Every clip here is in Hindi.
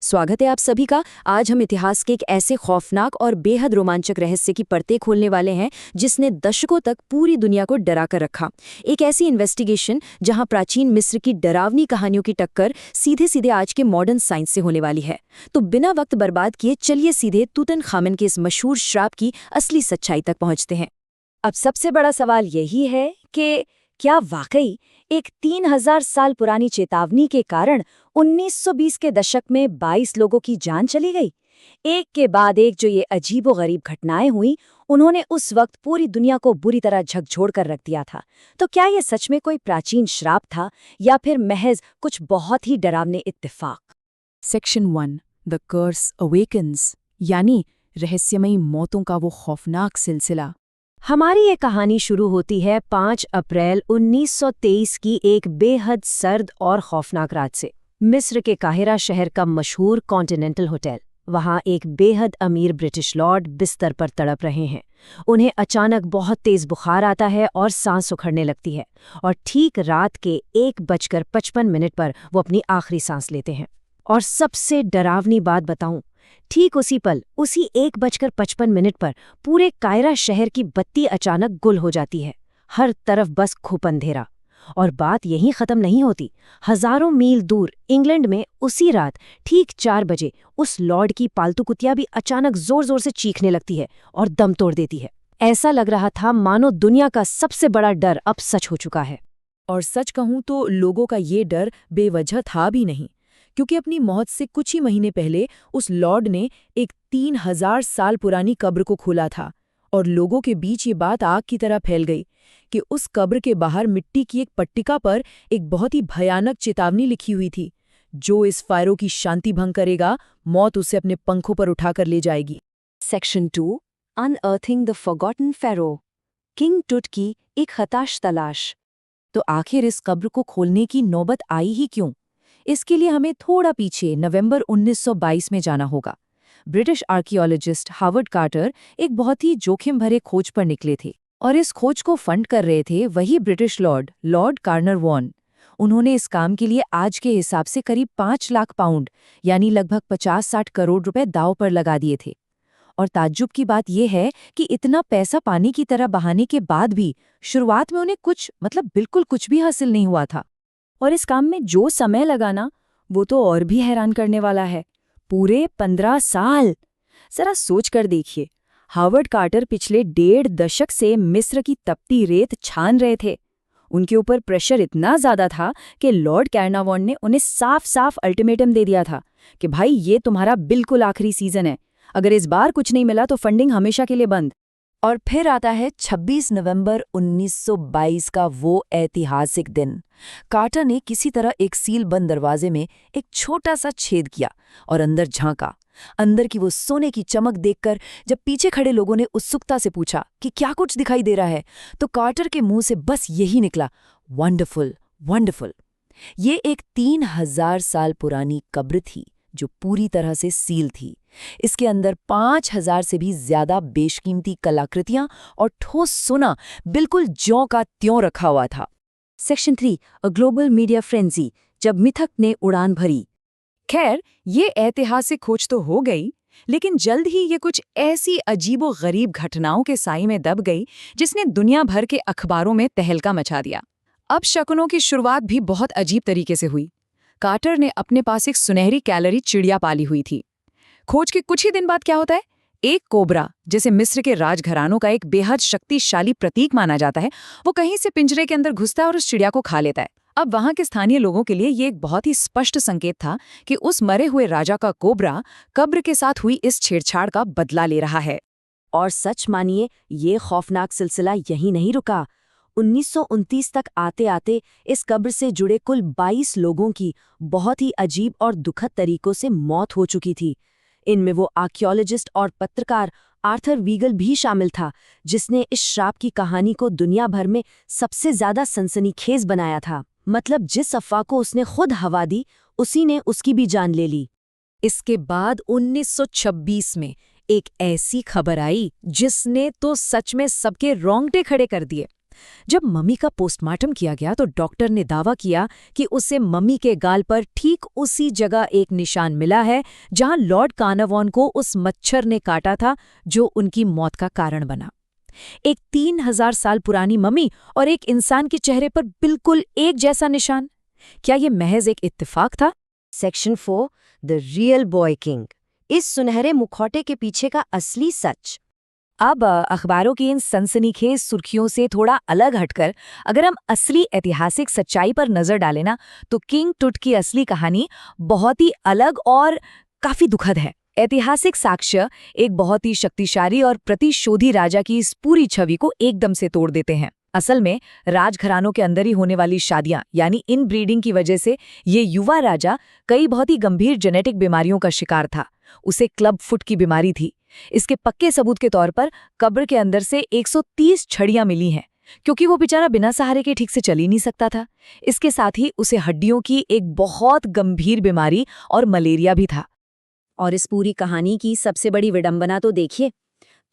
स्वागत है आप सभी का। आज हम इतिहास के एक ऐसे खौफनाक और बेहद रोमांचक रहस्य की परतें खोलने वाले हैं जिसने दशकों तक पूरी दुनिया को डरा कर रखा। एक ऐसी इन्वेस्टिगेशन जहां प्राचीन मिस्र की डरावनी कहानियों की टक्कर सीधे सीधे आज के मॉडर्न साइंस से होने वाली है। तो बिना वक्त बर्बाद किए चलिए सीधे तूतनखामन के इस मशहूर श्राप की असली सच्चाई तक पहुंचते हैं। अब सबसे बड़ा सवाल यही है कि क्या वाकई एक 3000 साल पुरानी चेतावनी के कारण 1920 के दशक में 22 लोगों की जान चली गई? एक के बाद एक जो ये अजीबोगरीब घटनाएं हुई, उन्होंने उस वक्त पूरी दुनिया को बुरी तरह झकझोर कर रख दिया था। तो क्या ये सच में कोई प्राचीन श्राप था या फिर महज कुछ बहुत ही डरावने इत्तेफाक? सेक्शन 1 द कर्स अवेकन्स, यानी रहस्यमयी मौतों का वो खौफनाक सिलसिला। हमारी ये कहानी शुरू होती है 5 अप्रैल 1923 की एक बेहद सर्द और खौफनाक रात से। मिस्र के काहिरा शहर का मशहूर कॉन्टिनेंटल होटल, वहाँ एक बेहद अमीर ब्रिटिश लॉर्ड बिस्तर पर तड़प रहे हैं। उन्हें अचानक बहुत तेज बुखार आता है और सांस उखड़ने लगती है, और ठीक रात के 1:55 पर वो अपनी आखिरी सांस लेते हैं। और सबसे डरावनी बात बताऊं, ठीक उसी पल, उसी 1:55 पर पूरे कायरा शहर की बत्ती अचानक गुल हो जाती है। हर तरफ बस खूब अंधेरा। और बात यहीं खत्म नहीं होती। हजारों मील दूर इंग्लैंड में उसी रात ठीक 4 बजे उस लॉर्ड की पालतू कुतिया भी अचानक जोर जोर से चीखने लगती है और दम तोड़ देती है। ऐसा लग रहा था मानो दुनिया का सबसे बड़ा डर अब सच हो चुका है। और सच कहूं तो लोगों का ये डर बेवजह था भी नहीं, क्योंकि अपनी मौत से कुछ ही महीने पहले उस लॉर्ड ने एक 3000 साल पुरानी कब्र को खोला था। और लोगों के बीच ये बात आग की तरह फैल गई कि उस कब्र के बाहर मिट्टी की एक पट्टिका पर एक बहुत ही भयानक चेतावनी लिखी हुई थी, जो इस फायरों की शांति भंग करेगा, मौत उसे अपने पंखों पर उठाकर ले जाएगी। Section 2 unearthing the forgotten pharaoh, king Tut की एक हताश तलाश। तो आखिर इस कब्र को खोलने की नौबत आई ही क्यों? इसके लिए हमें थोड़ा पीछे नवंबर 1922 में जाना होगा। ब्रिटिश आर्कियोलॉजिस्ट हावर्ड कार्टर एक बहुत ही जोखिम भरे खोज पर निकले थे, और इस खोज को फंड कर रहे थे वही ब्रिटिश लॉर्ड कार्नरवॉन। उन्होंने इस काम के लिए आज के हिसाब से करीब 5 लाख पाउंड यानी लगभग 50-60 करोड़ रुपए दांव पर लगा दिए थे। और ताज्जुब की बात यह है कि इतना पैसा पानी की तरह बहाने के बाद भी शुरुआत में उन्हें बिल्कुल कुछ भी हासिल नहीं हुआ था। और इस काम में जो समय लगाना, वो तो और भी हैरान करने वाला है। पूरे 15 साल! जरा सोच कर देखिए, हावर्ड कार्टर पिछले 1.5 दशक से मिस्र की तपती रेत छान रहे थे। उनके ऊपर प्रेशर इतना ज्यादा था कि लॉर्ड कैरनावॉन ने उन्हें साफ साफ अल्टीमेटम दे दिया था कि भाई, ये तुम्हारा बिल्कुल आखिरी सीजन है। अगर इस बार कुछ नहीं मिला तो फंडिंग हमेशा के लिए बंद। और फिर आता है 26 नवंबर 1922 का वो ऐतिहासिक दिन। कार्टर ने किसी तरह एक सील बंद दरवाजे में एक छोटा सा छेद किया और अंदर झांका। अंदर की वो सोने की चमक देखकर जब पीछे खड़े लोगों ने उत्सुकता से पूछा कि क्या कुछ दिखाई दे रहा है, तो कार्टर के मुंह से बस यही निकला, वंडरफुल, वंडरफुल। ये एक 3000 साल पुरानी कब्र थी जो पूरी तरह से सील थी। इसके अंदर 5000 से भी ज्यादा बेशकीमती कलाकृतियां और ठोस सोना बिल्कुल ज्यों का त्यों रखा हुआ था। Section 3 a global media frenzy, जब मिथक ने उड़ान भरी। खैर, ये ऐतिहासिक खोज तो हो गई, लेकिन जल्द ही ये कुछ ऐसी अजीबो-गरीब घटनाओं के साए में दब गई जिसने दुनिया भर के अखबारों में तहलका मचा दिया। अब शकुनों की शुरुआत भी बहुत अजीब तरीके से हुई। कार्टर ने अपने पास एक सुनहरी कैलोरी चिड़िया पाली हुई थी। खोज के कुछ ही दिन बाद क्या होता है, एक कोबरा, जिसे मिस्र के राजघरानों का एक बेहद शक्तिशाली प्रतीक माना जाता है, वो कहीं से पिंजरे के अंदर घुसता है और उस चिड़िया को खा लेता है। अब वहां के स्थानीय लोगों के लिए ये एक बहुत ही स्पष्ट संकेत था कि उस मरे हुए राजा का कोबरा कब्र के साथ हुई इस छेड़छाड़ का बदला ले रहा है। और सच मानिए, ये खौफनाक सिलसिला यहीं नहीं रुका। 1929 तक आते आते इस कब्र से जुड़े कुल 22 लोगों की बहुत ही अजीब और दुखद तरीकों से मौत हो चुकी थी। इनमें वो आर्कियोलॉजिस्ट और पत्रकार आर्थर वीगल भी शामिल था, जिसने इस श्राप की कहानी को दुनिया भर में सबसे ज्यादा सनसनीखेज बनाया था। मतलब जिस अफवाह को उसने खुद हवा दी, उसी ने उसकी भी जान ले ली। इसके बाद 1926 में एक ऐसी खबर आई जिसने तो सच में सबके रोंगटे खड़े कर दिए। जब मम्मी का पोस्टमार्टम किया गया तो डॉक्टर ने दावा किया कि उसे मम्मी के गाल पर ठीक उसी जगह एक निशान मिला है जहां लॉर्ड कार्नावान को उस मच्छर ने काटा था जो उनकी मौत का कारण बना। एक 3000 साल पुरानी मम्मी और एक इंसान के चेहरे पर बिल्कुल एक जैसा निशान। क्या ये महज एक इत्तेफाक था? Section 4 the real boy king, इस सुनहरे मुखौटे के पीछे का असली सच। अब अखबारों की इन सनसनीखेज सुर्खियों से थोड़ा अलग हटकर अगर हम असली ऐतिहासिक सच्चाई पर नजर डालें ना, तो किंग टुट की असली कहानी बहुत ही अलग और काफी दुखद है। ऐतिहासिक साक्ष्य एक बहुत ही शक्तिशाली और प्रतिशोधी राजा की इस पूरी छवि को एकदम से तोड़ देते हैं। असल में राजघरानों के अंदर ही होने वाली शादियां यानी इन ब्रीडिंग की वजह से ये युवा राजा कई बहुत ही गंभीर जेनेटिक बीमारियों का शिकार था। उसे क्लब फुट की बीमारी थी। इसके पक्के सबूत के तौर पर कब्र के अंदर से 130 छड़ियां मिली हैं, क्योंकि वो बेचारा बिना सहारे के ठीक से चल ही नहीं सकता था। इसके साथ ही उसे हड्डियों की एक बहुत गंभीर बीमारी और मलेरिया भी था। और इस पूरी कहानी की सबसे बड़ी विडंबना तो देखिए,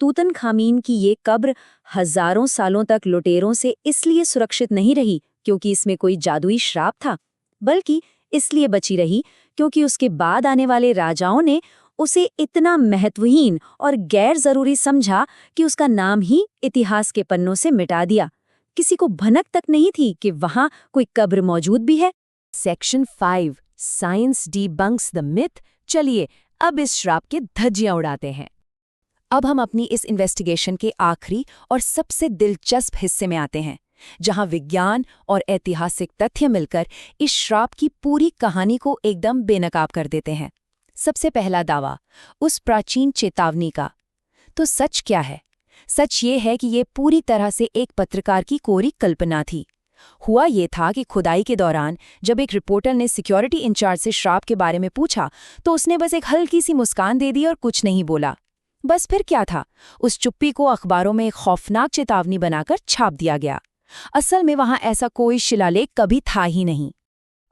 तूतनखामीन की ये कब्र हजारों सालों तक लुटेरों से इसलिए सुरक्षित नहीं रही क्योंकि इसमें कोई जादुई श्राप था, बल्कि इसलिए बची रही क्योंकि उसके बाद आने वाले राजाओं ने उसे इतना महत्वहीन और गैर जरूरी समझा कि उसका नाम ही इतिहास के पन्नों से मिटा दिया। किसी को भनक तक नहीं थी कि वहां कोई कब्र मौजूद भी है। Section 5 science debunks the myth. चलिए अब इस श्राप के धज्जियां उड़ाते हैं। अब हम अपनी इस इन्वेस्टिगेशन के आखिरी और सबसे दिलचस्प हिस्से में आते हैं, जहां विज्ञान और ऐतिहासिक तथ्य मिलकर इस श्राप की पूरी कहानी को एकदम बेनकाब कर देते हैं। सबसे पहला दावा, उस प्राचीन चेतावनी का। तो सच क्या है? सच ये है कि ये पूरी तरह से एक पत्रकार की कोरी कल्पना थी। हुआ ये था कि खुदाई के दौरान जब एक रिपोर्टर ने सिक्योरिटी इंचार्ज से श्राप के बारे में पूछा तो उसने बस एक हल्की सी मुस्कान दे दी और कुछ नहीं बोला। बस फिर क्या था, उस चुप्पी को अखबारों में एक खौफनाक चेतावनी बनाकर छाप दिया गया। असल में वहां ऐसा कोई शिलालेख कभी था ही नहीं।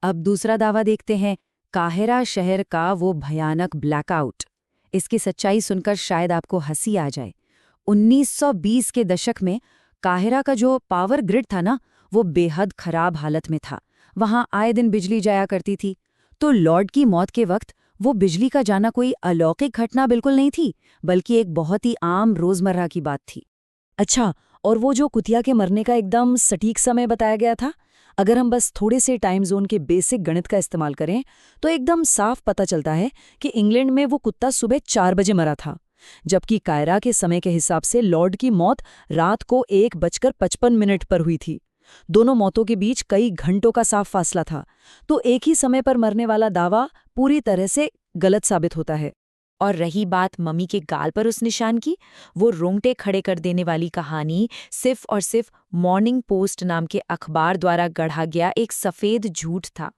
अब दूसरा दावा देखते हैं, काहिरा शहर का वो भयानक ब्लैकआउट। इसकी सच्चाई सुनकर शायद आपको हंसी आ जाए। 1920 के दशक में काहिरा का जो पावर ग्रिड था ना, वो बेहद खराब हालत में था। वहां आए दिन बिजली जाया करती थी। तो लॉर्ड की मौत के वक्त वो बिजली का जाना कोई अलौकिक घटना बिल्कुल नहीं थी, बल्कि एक बहुत ही आम रोजमर्रा की बात थी। अच्छा, और वो जो कुतिया के मरने का एकदम सटीक समय बताया गया था, अगर हम बस थोड़े से टाइम जोन के बेसिक गणित का इस्तेमाल करें तो एकदम साफ पता चलता है कि इंग्लैंड में वो कुत्ता सुबह 4 बजे मरा था, जबकि कायरा के समय के हिसाब से लॉर्ड की मौत रात को 1:55 पर हुई थी। दोनों मौतों के बीच कई घंटों का साफ फासला था। तो एक ही समय पर मरने वाला दावा पूरी तरह से गलत साबित होता है। और रही बात मम्मी के गाल पर उस निशान की, वो रोंगटे खड़े कर देने वाली कहानी सिर्फ और सिर्फ मॉर्निंग पोस्ट नाम के अखबार द्वारा गढ़ा गया एक सफेद झूठ था।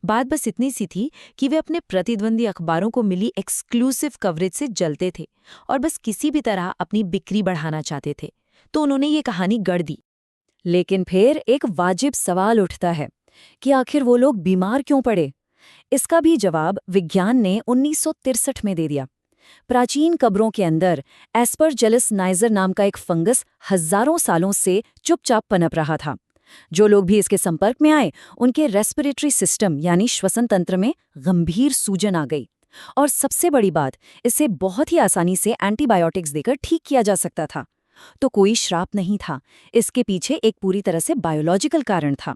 बात बस इतनी सी थी कि वे अपने प्रतिद्वंदी अखबारों को मिली एक्सक्लूसिव कवरेज से जलते थे और बस किसी भी तरह अपनी बिक्री बढ़ाना चाहते थे, तो उन्होंने ये कहानी गढ़ दी। लेकिन फिर एक वाजिब सवाल उठता है कि आखिर वो लोग बीमार क्यों पड़े? इसका भी जवाब विज्ञान ने 1963 में दे दिया। प्राचीन कब्रों के अंदर एस्परजिलस नाइजर नाम का एक फंगस हजारों सालों से चुपचाप पनप रहा था। जो लोग भी इसके संपर्क में आए, उनके रेस्पिरेटरी सिस्टम यानी श्वसन तंत्र में गंभीर सूजन आ गई। और सबसे बड़ी बात, इसे बहुत ही आसानी से एंटीबायोटिक्स देकर ठीक किया जा सकता था। तो कोई श्राप नहीं था, इसके पीछे एक पूरी तरह से बायोलॉजिकल कारण था।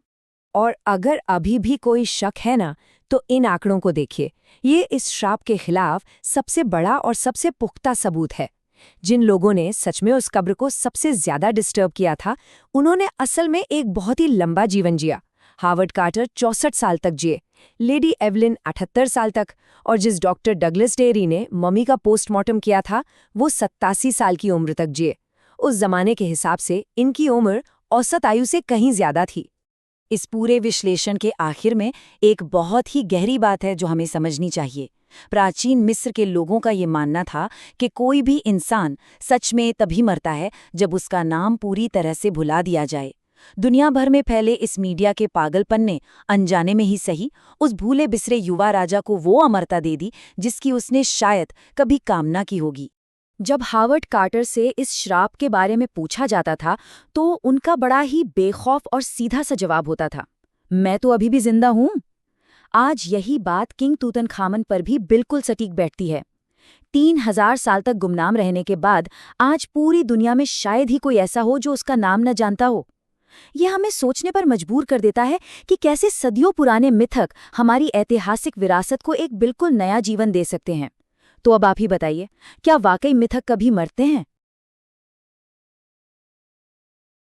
और अगर अभी भी कोई शक है ना, तो इन आंकड़ों को देखिए। ये इस श्राप के खिलाफ सबसे बड़ा और सबसे पुख्ता सबूत है। जिन लोगों ने सच में उस कब्र को सबसे ज्यादा डिस्टर्ब किया था, उन्होंने असल में एक बहुत ही लंबा जीवन जिया। हावर्ड कार्टर 64 साल तक जिए, लेडी एवलिन 78 साल तक, और जिस डॉक्टर डगलस डेयरी ने मम्मी का पोस्टमार्टम किया था, वो 87 साल की उम्र तक जिए। उस जमाने के हिसाब से इनकी उम्र औसत आयु से कहीं ज्यादा थी। इस पूरे विश्लेषण के आखिर में एक बहुत ही गहरी बात है जो हमें समझनी चाहिए। प्राचीन मिस्र के लोगों का ये मानना था कि कोई भी इंसान सच में तभी मरता है जब उसका नाम पूरी तरह से भुला दिया जाए। दुनिया भर में फैले इस मीडिया के पागलपन ने अनजाने में ही सही उस भूले बिसरे युवा राजा को वो अमरता दे दी जिसकी उसने शायद कभी कामना की होगी। जब हावर्ड कार्टर से इस श्राप के बारे में पूछा जाता था तो उनका बड़ा ही बेखौफ और सीधा सा जवाब होता था, मैं तो अभी भी जिंदा हूं। आज यही बात किंग तूतनखामन पर भी बिल्कुल सटीक बैठती है। 3000 साल तक गुमनाम रहने के बाद आज पूरी दुनिया में शायद ही कोई ऐसा हो जो उसका नाम न जानता हो। यह हमें सोचने पर मजबूर कर देता है कि कैसे सदियों पुराने मिथक हमारी ऐतिहासिक विरासत को एक बिल्कुल नया जीवन दे सकते हैं। तो अब आप ही बताइए, क्या वाकई मिथक कभी मरते हैं?